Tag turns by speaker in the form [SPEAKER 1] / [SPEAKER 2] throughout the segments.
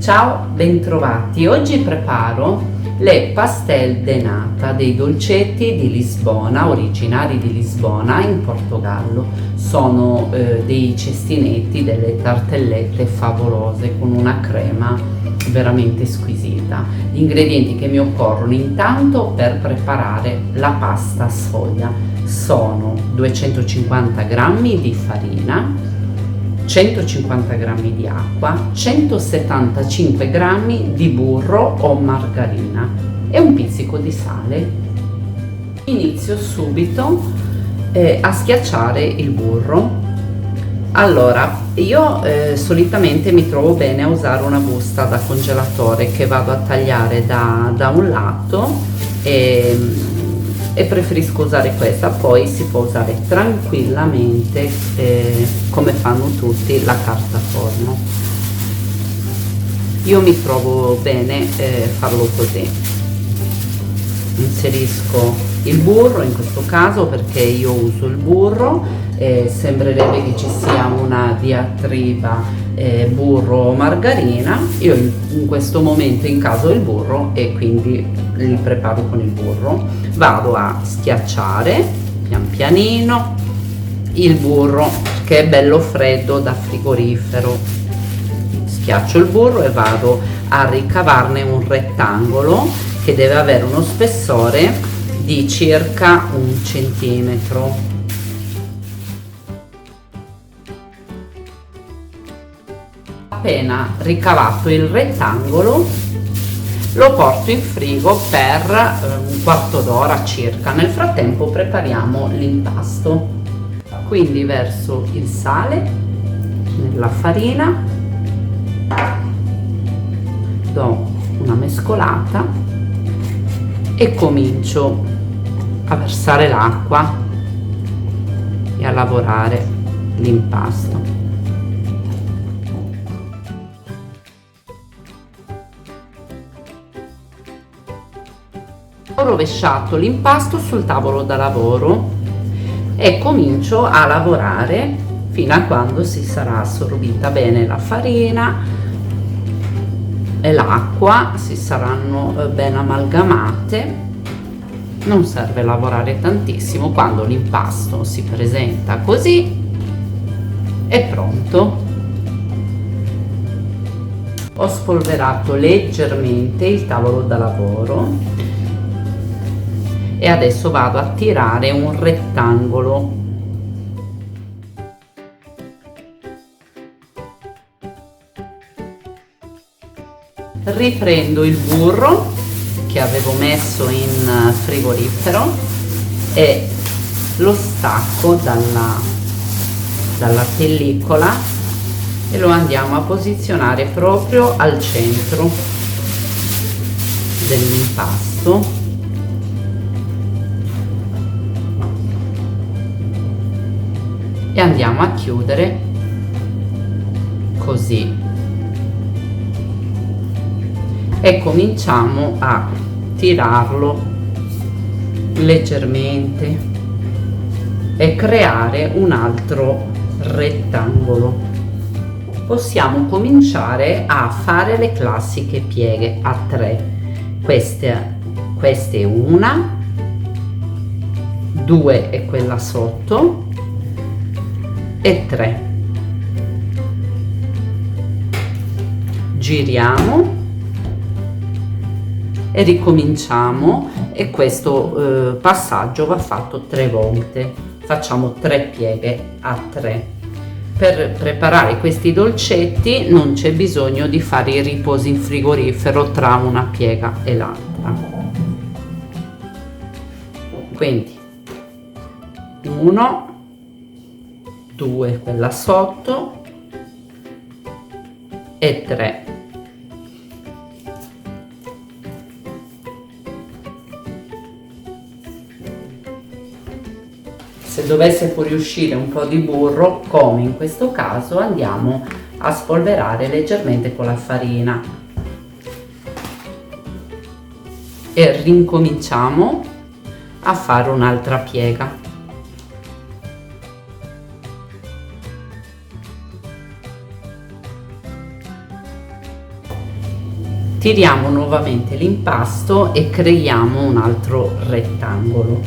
[SPEAKER 1] Ciao, bentrovati. Oggi preparo le pastel de nata, dei dolcetti di Lisbona, originari di Lisbona in Portogallo. Sono dei cestinetti, delle tartellette favolose con una crema veramente squisita. Gli ingredienti che mi occorrono intanto per preparare la pasta sfoglia sono 250 g di farina, 150 g di acqua, 175 g di burro o margarina e un pizzico di sale. Inizio subito a schiacciare il burro. Allora, io solitamente mi trovo bene a usare una busta da congelatore che vado a tagliare da un lato e preferisco usare questa. Poi si può usare tranquillamente, come fanno tutti, la carta forno. Io mi trovo bene farlo così. Inserisco il burro in questo caso perché io uso il burro. Sembrerebbe che ci sia una diatriba burro o margarina. Io in questo momento in caso il burro e quindi li preparo con il burro. Vado a schiacciare pian pianino il burro che è bello freddo da frigorifero. Schiaccio il burro e vado a ricavarne un rettangolo che deve avere uno spessore di circa 1 centimetro. Appena ricavato il rettangolo lo porto in frigo per un quarto d'ora circa. Nel frattempo prepariamo l'impasto. Quindi verso il sale nella farina, do una mescolata e comincio a versare l'acqua e a lavorare l'impasto. Ho rovesciato l'impasto sul tavolo da lavoro e comincio a lavorare fino a quando si sarà assorbita bene la farina e l'acqua, si saranno ben amalgamate. Non serve lavorare tantissimo. Quando l'impasto si presenta così è pronto. Ho spolverato leggermente il tavolo da lavoro e adesso vado a tirare un rettangolo. Riprendo il burro che avevo messo in frigorifero e lo stacco dalla pellicola e lo andiamo a posizionare proprio al centro dell'impasto. E andiamo a chiudere così e cominciamo a tirarlo leggermente e creare un altro rettangolo. Possiamo cominciare a fare le classiche pieghe a 3. Queste una, 2 e quella sotto e 3. Giriamo e ricominciamo e questo passaggio va fatto 3 volte. Facciamo 3 pieghe a 3. Per preparare questi dolcetti non c'è bisogno di fare i riposi in frigorifero tra una piega e l'altra. Quindi 1, 2 quella sotto e 3. Se dovesse fuoriuscire un po' di burro, come in questo caso, andiamo a spolverare leggermente con la farina e rincominciamo a fare un'altra piega. Tiriamo nuovamente l'impasto e creiamo un altro rettangolo.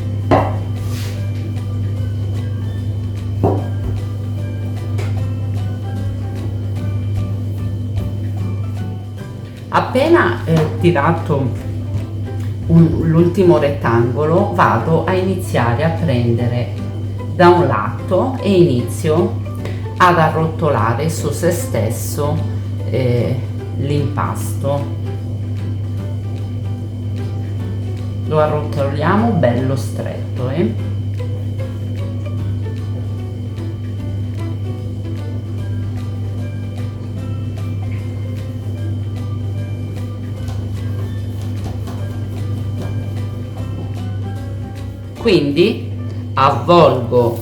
[SPEAKER 1] Appena tirato l'ultimo rettangolo, vado a iniziare a prendere da un lato e inizio ad arrotolare su se stesso l'impasto. Lo arrotoliamo bello stretto, Quindi avvolgo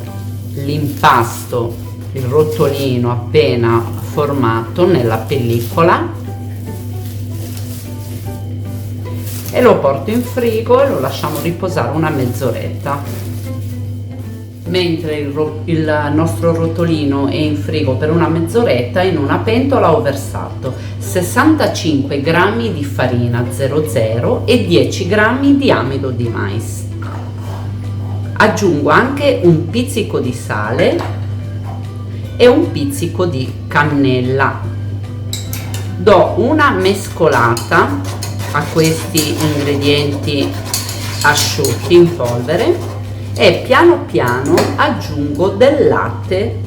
[SPEAKER 1] l'impasto, il rotolino appena formato, nella pellicola e lo porto in frigo e lo lasciamo riposare una mezz'oretta. Mentre il nostro rotolino è in frigo per una mezz'oretta, in una pentola ho versato 65 g di farina 00 e 10 g di amido di mais. Aggiungo anche un pizzico di sale e un pizzico di cannella. Do una mescolata a questi ingredienti asciutti in polvere e piano piano aggiungo del latte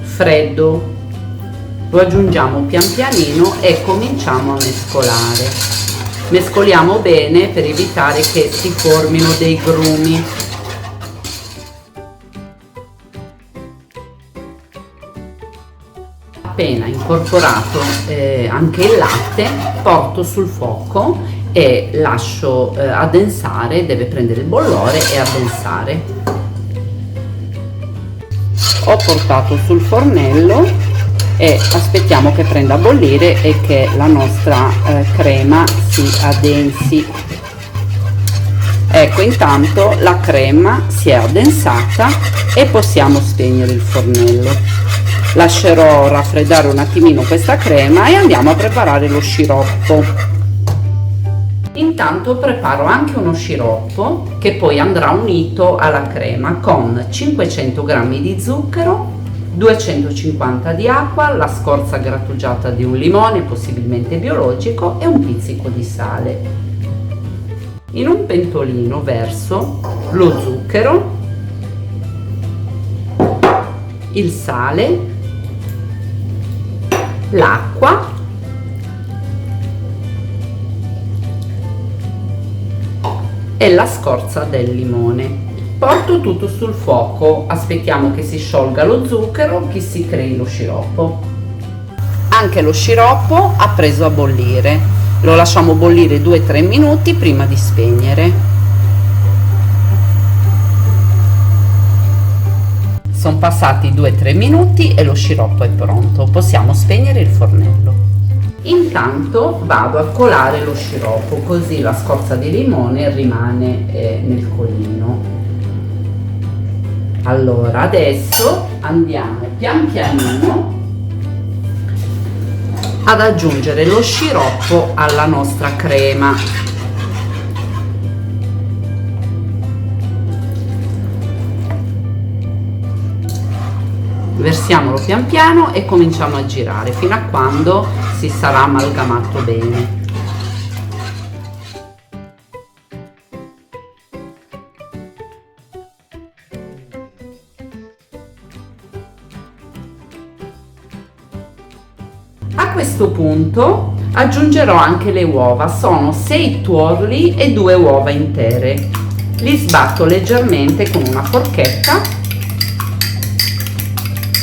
[SPEAKER 1] freddo. Lo aggiungiamo pian pianino e cominciamo a mescolare. Mescoliamo bene per evitare che si formino dei grumi. Appena incorporato anche il latte, porto sul fuoco e lascio addensare, deve prendere il bollore e addensare. Ho portato sul fornello e aspettiamo che prenda a bollire e che la nostra crema si addensi. Ecco, intanto la crema si è addensata e possiamo spegnere il fornello. Lascerò raffreddare un attimino questa crema e andiamo a preparare lo sciroppo. Intanto preparo anche uno sciroppo che poi andrà unito alla crema con 500 g di zucchero, 250 di acqua, la scorza grattugiata di un limone, possibilmente biologico, e un pizzico di sale. In un pentolino verso lo zucchero, il sale, l'acqua e la scorza del limone. Porto tutto sul fuoco, aspettiamo che si sciolga lo zucchero, che si crei lo sciroppo. Anche lo sciroppo ha preso a bollire, lo lasciamo bollire 2-3 minuti prima di spegnere. Sono passati 2-3 minuti e lo sciroppo è pronto, possiamo spegnere il fornello. Intanto vado a colare lo sciroppo, così la scorza di limone rimane nel colino. Allora adesso andiamo pian pianino ad aggiungere lo sciroppo alla nostra crema. Versiamolo pian piano e cominciamo a girare fino a quando si sarà amalgamato bene. A questo punto aggiungerò anche le uova, sono 6 tuorli e 2 uova intere. Li sbatto leggermente con una forchetta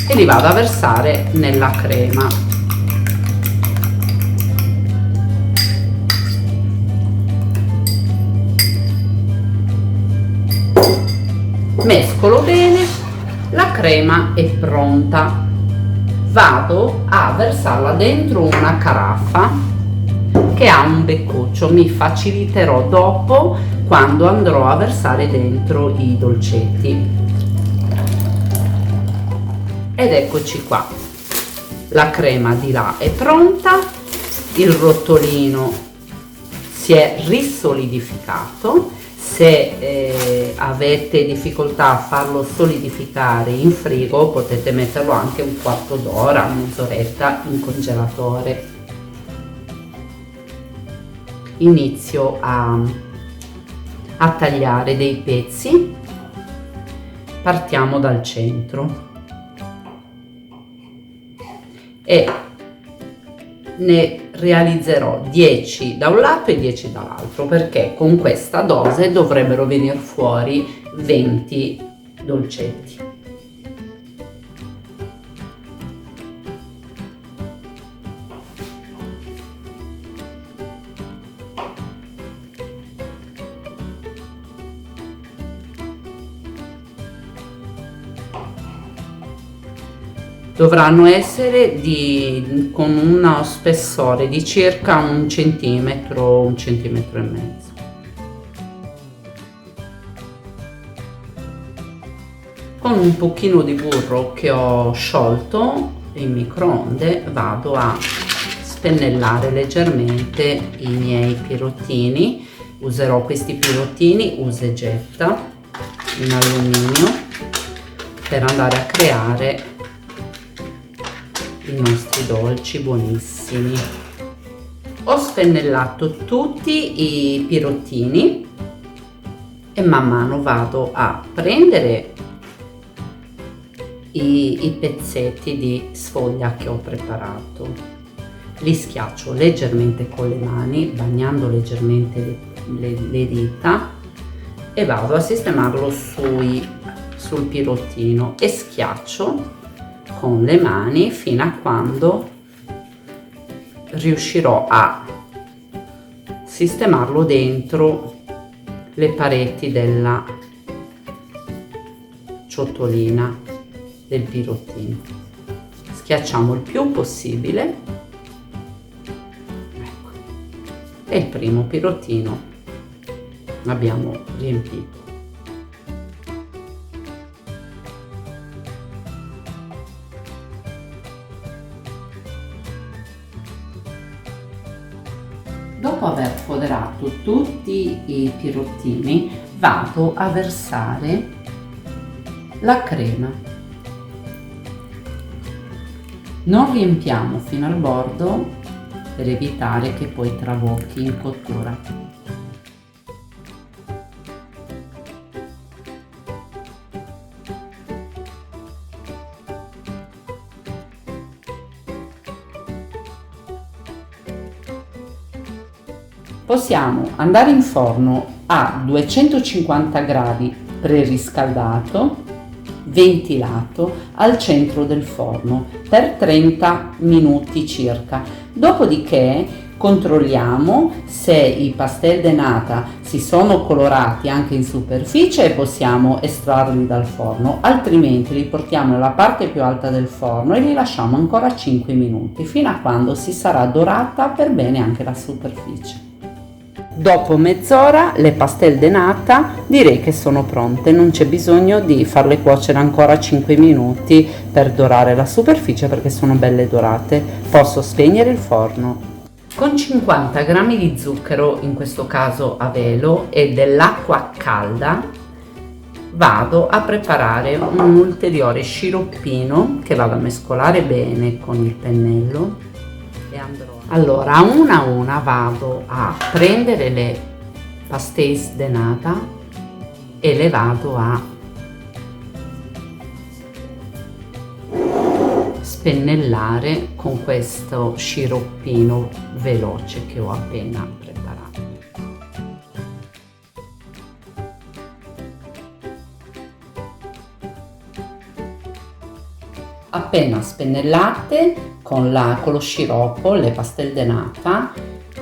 [SPEAKER 1] e li vado a versare nella crema. Mescolo bene, la crema è pronta. Vado a versarla dentro una caraffa che ha un beccuccio, mi faciliterò dopo quando andrò a versare dentro i dolcetti. Ed eccoci qua, la crema di là è pronta, il rotolino si è risolidificato. Se avete difficoltà a farlo solidificare in frigo, potete metterlo anche un quarto d'ora, mezz'oretta in congelatore. Inizio a tagliare dei pezzi. Partiamo dal centro e ne realizzerò 10 da un lato e 10 dall'altro, perché con questa dose dovrebbero venire fuori 20 dolcetti. Dovranno essere con uno spessore di circa 1 centimetro, 1,5 centimetri. Con un pochino di burro che ho sciolto in microonde vado a spennellare leggermente i miei pirottini. Userò questi pirottini usa e getta in alluminio per andare a creare i nostri dolci buonissimi. Ho spennellato tutti i pirottini e man mano vado a prendere i pezzetti di sfoglia che ho preparato, li schiaccio leggermente con le mani, bagnando leggermente le dita, e vado a sistemarlo sul pirottino e schiaccio con le mani fino a quando riuscirò a sistemarlo dentro le pareti della ciotolina del pirottino. Schiacciamo il più possibile. Ecco. E il primo pirottino l'abbiamo riempito. Dopo aver foderato tutti i pirottini, vado a versare la crema. Non riempiamo fino al bordo per evitare che poi trabocchi in cottura. Possiamo andare in forno a 250 gradi preriscaldato, ventilato, al centro del forno per 30 minuti circa. Dopodiché controlliamo se i pastel de nata si sono colorati anche in superficie e possiamo estrarli dal forno, altrimenti li portiamo nella parte più alta del forno e li lasciamo ancora 5 minuti fino a quando si sarà dorata per bene anche la superficie. Dopo mezz'ora le pastel de nata direi che sono pronte, non c'è bisogno di farle cuocere ancora 5 minuti per dorare la superficie perché sono belle dorate. Posso spegnere il forno. Con 50 g di zucchero, in questo caso a velo, e dell'acqua calda vado a preparare un ulteriore sciroppino che vado a mescolare bene con il pennello e andrò. Allora, a una vado a prendere le pastéis de nata e le vado a spennellare con questo sciroppino veloce che ho appena preparato. Appena spennellate con lo sciroppo, le pastel de nata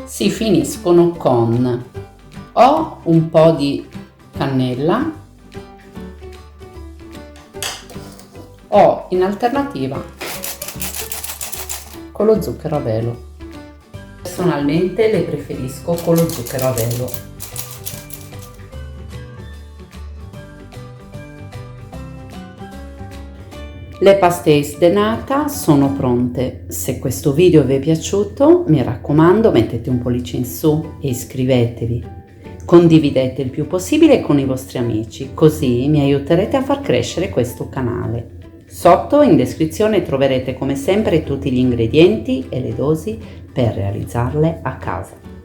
[SPEAKER 1] si finiscono con o un po' di cannella o in alternativa con lo zucchero a velo. Personalmente le preferisco con lo zucchero a velo. Le pastéis de nata sono pronte. Se questo video vi è piaciuto, mi raccomando, mettete un pollice in su e iscrivetevi. Condividete il più possibile con i vostri amici, così mi aiuterete a far crescere questo canale. Sotto in descrizione troverete come sempre tutti gli ingredienti e le dosi per realizzarle a casa.